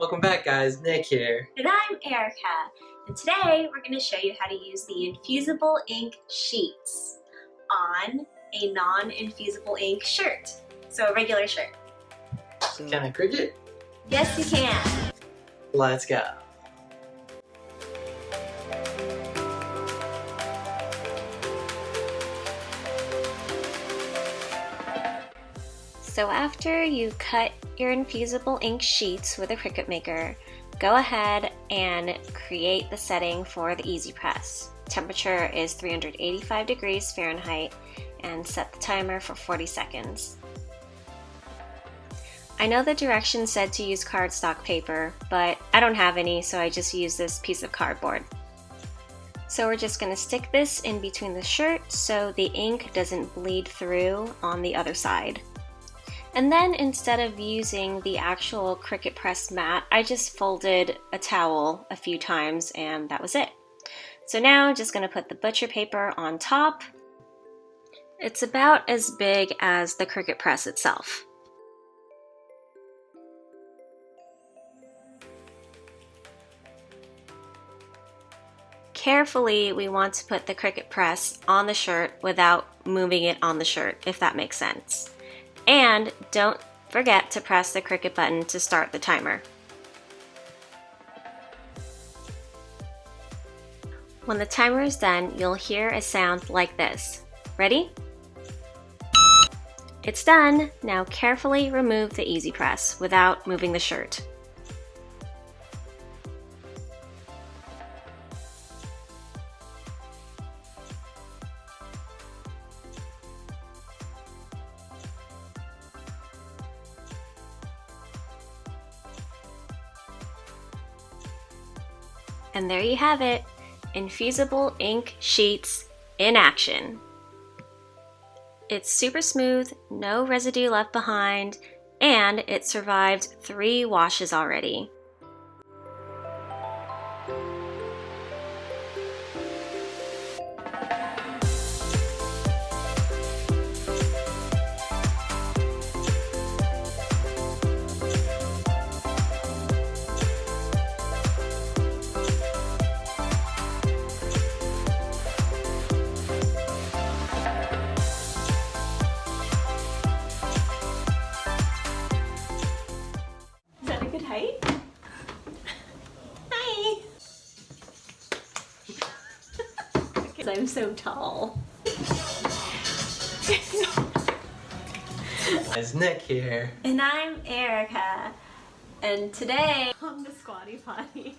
Welcome back guys, Nick here. And I'm Erika, and today we're going to show you how to use the Infusible Ink Sheets on a non-infusible ink shirt, so a regular shirt. Can I Cricut? Yes, you can. Let's go. So after you cut your Infusible Ink Sheets with a Cricut Maker, go ahead and create the setting for the EasyPress. Temperature is 385 degrees Fahrenheit and set the timer for 40 seconds. I know the directions said to use cardstock paper, but I don't have any, so I just use this piece of cardboard. So we're just going to stick this in between the shirt so the ink doesn't bleed through on the other side. And then instead of using the actual Cricut press mat, I just folded a towel a few times and that was it. So now just going to put the butcher paper on top. It's about as big as the Cricut press itself. Carefully, we want to put the Cricut press on the shirt without moving it on the shirt, if that makes sense. And don't forget to press the Cricut button to start the timer. When the timer is done, you'll hear a sound like this. Ready? It's done! Now carefully remove the EasyPress without moving the shirt. And there you have it, Infusible Ink Sheets in action. It's super smooth, no residue left behind, and it survived 3 washes already. Is that a good height? Hi! Because I'm so tall. It's Nick here. And I'm Erika. And today on the squatty potty.